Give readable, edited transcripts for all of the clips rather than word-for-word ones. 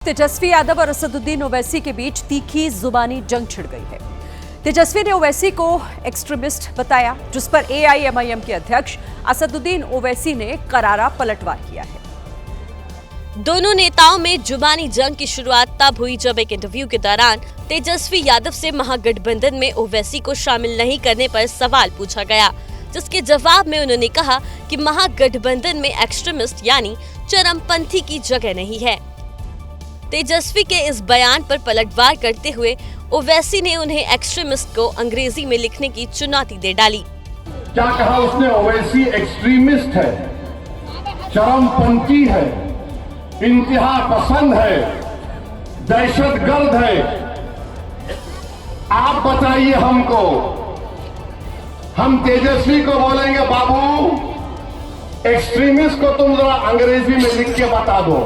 तेजस्वी यादव और असदुद्दीन ओवैसी के बीच तीखी जुबानी जंग छिड़ गई है। तेजस्वी ने ओवैसी को एक्सट्रीमिस्ट बताया, जिस पर AIMIM के अध्यक्ष असदुद्दीन ओवैसी ने करारा पलटवार किया है। दोनों नेताओं में जुबानी जंग की शुरुआत तब हुई जब एक इंटरव्यू के दौरान तेजस्वी यादव से महागठबंधन में ओवैसी को शामिल नहीं करने पर सवाल पूछा गया, जिसके जवाब में उन्होंने कहा कि महागठबंधन में एक्सट्रीमिस्ट यानी चरमपंथी की जगह नहीं है। तेजस्वी के इस बयान पर पलटवार करते हुए ओवैसी ने उन्हें एक्सट्रीमिस्ट को अंग्रेजी में लिखने की चुनौती दे डाली। क्या कहा उसने? ओवैसी एक्सट्रीमिस्ट है, चरमपंथी है, इंतहा पसंद है, दहशतगर्द है। आप बताइए हमको, हम तेजस्वी को बोलेंगे बाबू एक्सट्रीमिस्ट को तुम जरा अंग्रेजी में लिख के बता दो।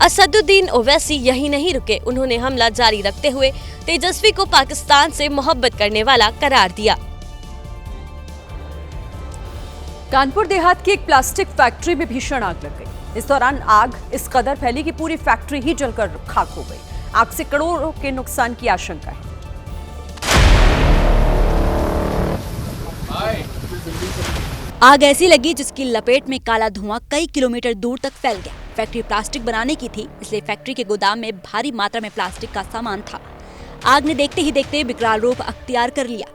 असदुद्दीन ओवैसी यही नहीं रुके, उन्होंने हमला जारी रखते हुए तेजस्वी को पाकिस्तान से मोहब्बत करने वाला करार दिया। कानपुर देहात की एक प्लास्टिक फैक्ट्री में भीषण आग लग गई। इस दौरान आग इस कदर फैली कि पूरी फैक्ट्री ही जलकर खाक हो गई। आग से करोड़ों के नुकसान की आशंका है। आग ऐसी लगी जिसकी लपेट में काला धुआं कई किलोमीटर दूर तक फैल गया। फैक्ट्री प्लास्टिक बनाने की थी, इसलिए फैक्ट्री के गोदाम में भारी मात्रा में प्लास्टिक का सामान था। आग ने देखते ही देखते विकराल रूप अख्तियार कर लिया।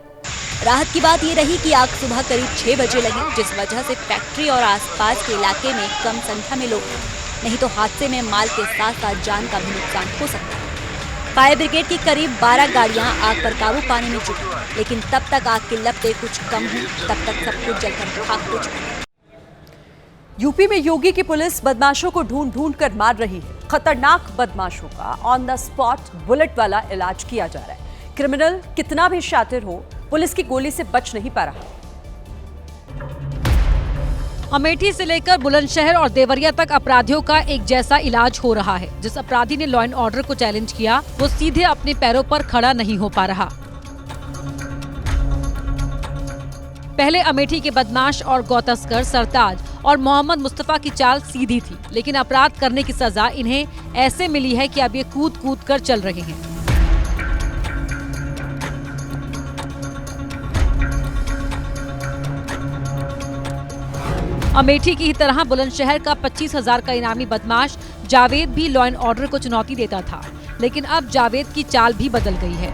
राहत की बात ये रही कि आग सुबह करीब 6 बजे लगी, जिस वजह से फैक्ट्री और आसपास के इलाके में कम संख्या में लोग थे। नहीं तो हादसे में माल के साथ साथ जान का भी नुकसान हो सकता है। फायर ब्रिगेड की करीब 12 गाड़ियां आग पर काबू पाने में जुटी, लेकिन तब तक आग की लपटें कुछ कम हुई, तब तक सब कुछ जलकर खाक हो चुका। यूपी में योगी की पुलिस बदमाशों को ढूंढ ढूंढ कर मार रही है। खतरनाक बदमाशों का ऑन द स्पॉट बुलेट वाला इलाज किया जा रहा है। क्रिमिनल कितना भी शातिर हो, पुलिस की गोली से बच नहीं पा रहा। अमेठी से लेकर बुलंदशहर और देवरिया तक अपराधियों का एक जैसा इलाज हो रहा है। जिस अपराधी ने लॉ एंड ऑर्डर को चैलेंज किया, वो सीधे अपने पैरों पर खड़ा नहीं हो पा रहा। पहले अमेठी के बदमाश और गौतस्कर सरताज और मोहम्मद मुस्तफा की चाल सीधी थी, लेकिन अपराध करने की सजा इन्हें ऐसे मिली है कि अब ये कूद कूद कर चल रहे हैं। अमेठी की ही तरह बुलंदशहर का 25,000 का इनामी बदमाश जावेद भी लॉ एंड ऑर्डर को चुनौती देता था, लेकिन अब जावेद की चाल भी बदल गई है।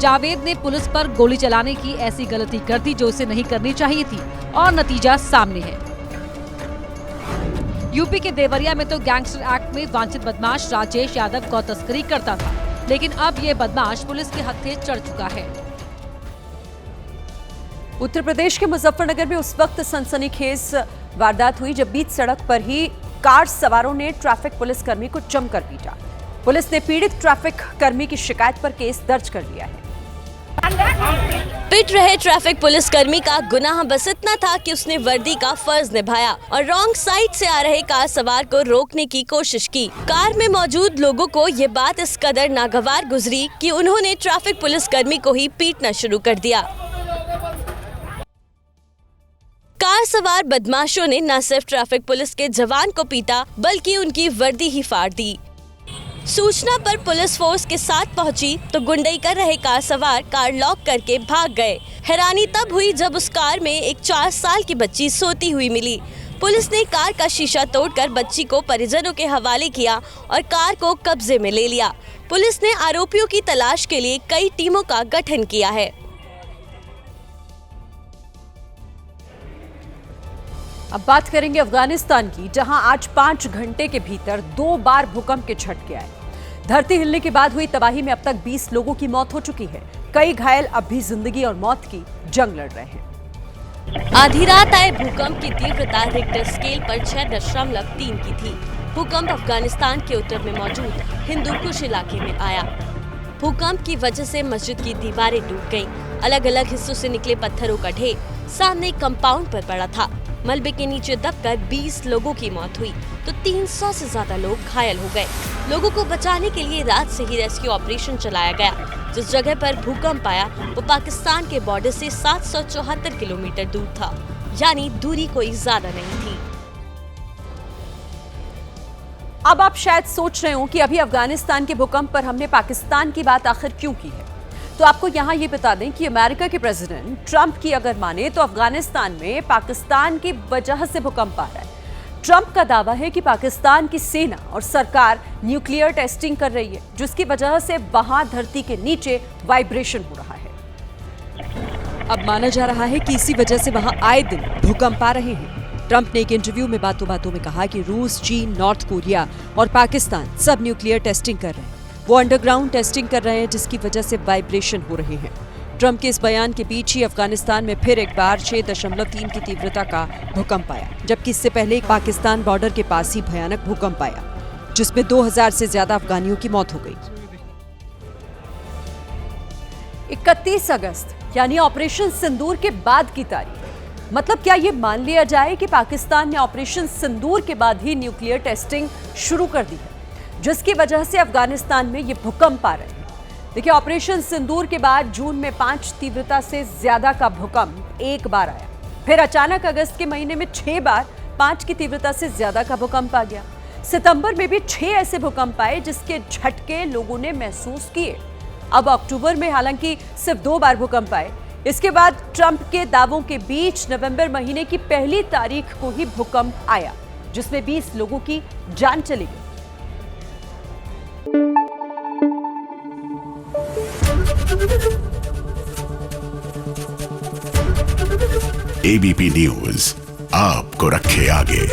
जावेद ने पुलिस पर गोली चलाने की ऐसी गलती कर दी जो उसे नहीं करनी चाहिए थी, और नतीजा सामने है। यूपी के देवरिया में तो गैंगस्टर एक्ट में वांछित बदमाश राजेश यादव गौ तस्करी करता था, लेकिन अब ये बदमाश पुलिस के हत्थे चढ़ चुका है। उत्तर प्रदेश के मुजफ्फरनगर में उस वक्त सनसनीखेज वारदात हुई जब बीच सड़क पर ही कार सवारों ने ट्रैफिक पुलिस कर्मी को जमकर पीटा। पुलिस ने पीड़ित ट्रैफिक कर्मी की शिकायत पर केस दर्ज कर लिया है। पिट रहे ट्रैफिक पुलिस कर्मी का गुनाह बस इतना था कि उसने वर्दी का फर्ज निभाया और रॉन्ग साइड से आ रहे कार सवार को रोकने की कोशिश की। कार में मौजूद लोगों को ये बात इस कदर नागवार गुजरी कि उन्होंने ट्रैफिक पुलिस कर्मी को ही पीटना शुरू कर दिया। कार सवार बदमाशों ने न सिर्फ ट्रैफिक पुलिस के जवान को पीटा, बल्कि उनकी वर्दी ही फाड़ दी। सूचना पर पुलिस फोर्स के साथ पहुंची तो गुंडई कर रहे कार सवार कार लॉक करके भाग गए। हैरानी तब हुई जब उस कार में एक 4 साल की बच्ची सोती हुई मिली। पुलिस ने कार का शीशा तोड़कर बच्ची को परिजनों के हवाले किया और कार को कब्जे में ले लिया। पुलिस ने आरोपियों की तलाश के लिए कई टीमों का गठन किया है। अब बात करेंगे अफगानिस्तान की, जहां आज 5 घंटे के भीतर 2 बार भूकंप के झटके आए। धरती हिलने के बाद हुई तबाही में अब तक 20 लोगों की मौत हो चुकी है। कई घायल अब भी जिंदगी और मौत की जंग लड़ रहे हैं। आधी रात आए भूकंप की तीव्रता रिक्टर स्केल पर 6.3 की थी। भूकंप अफगानिस्तान के उत्तर में मौजूद हिंदुकुश इलाके में आया। भूकंप की वजह से मस्जिद की दीवारें टूट गईं। अलग अलग हिस्सों से निकले पत्थरों का ढेर सामने कंपाउंड पर पड़ा था। मलबे के नीचे दबकर 20 लोगों की मौत हुई तो 300 से ज्यादा लोग घायल हो गए। लोगों को बचाने के लिए रात से ही रेस्क्यू ऑपरेशन चलाया गया। जिस जगह पर भूकंप आया वो पाकिस्तान के बॉर्डर से 774 किलोमीटर दूर था, यानी दूरी कोई ज्यादा नहीं थी। अब आप शायद सोच रहे हो कि अभी अफगानिस्तान के भूकंप पर हमने पाकिस्तान की बात आखिर क्यों की है। तो आपको यहां ये बता दें कि अमेरिका के प्रेसिडेंट ट्रंप की अगर माने तो अफगानिस्तान में पाकिस्तान की वजह से भूकंप आ रहा है। ट्रंप का दावा है कि पाकिस्तान की सेना और सरकार न्यूक्लियर टेस्टिंग कर रही है, जिसकी वजह से वहां धरती के नीचे वाइब्रेशन हो रहा है। अब माना जा रहा है कि इसी वजह से वहां आए दिन भूकंप आ रहे हैं। ट्रंप ने एक इंटरव्यू में बातों बातों में कहा कि रूस, चीन, नॉर्थ कोरिया और पाकिस्तान सब न्यूक्लियर टेस्टिंग कर रहे हैं। वो अंडरग्राउंड टेस्टिंग कर रहे हैं, जिसकी वजह से वाइब्रेशन हो रहे हैं। ट्रंप के इस बयान के बीच ही अफगानिस्तान में फिर एक बार 6.3 की तीव्रता का भूकंप आया, जबकि इससे पहले पाकिस्तान बॉर्डर के पास ही भयानक भूकंप आया, जिसमें 2000 से ज्यादा अफगानियों की मौत हो गई। 31 अगस्त यानी ऑपरेशन सिंदूर के बाद की तारीख। मतलब क्या ये मान लिया जाए कि पाकिस्तान ने ऑपरेशन सिंदूर के बाद ही न्यूक्लियर टेस्टिंग शुरू कर दी है, जिसकी वजह से अफगानिस्तान में ये भूकंप आ रहे हैं। देखिए, ऑपरेशन सिंदूर के बाद जून में 5 तीव्रता से ज्यादा का भूकंप एक बार आया, फिर अचानक अगस्त के महीने में 6 बार 5 की तीव्रता से ज्यादा का भूकंप आ गया। सितंबर में भी 6 ऐसे भूकंप आए जिसके झटके लोगों ने महसूस किए। अब अक्टूबर में हालांकि सिर्फ 2 बार भूकंप आए। इसके बाद ट्रंप के दावों के बीच नवंबर महीने की 1 तारीख को ही भूकंप आया, जिसमें 20 लोगों की जान चली गई। एबीपी न्यूज आपको रखे आगे।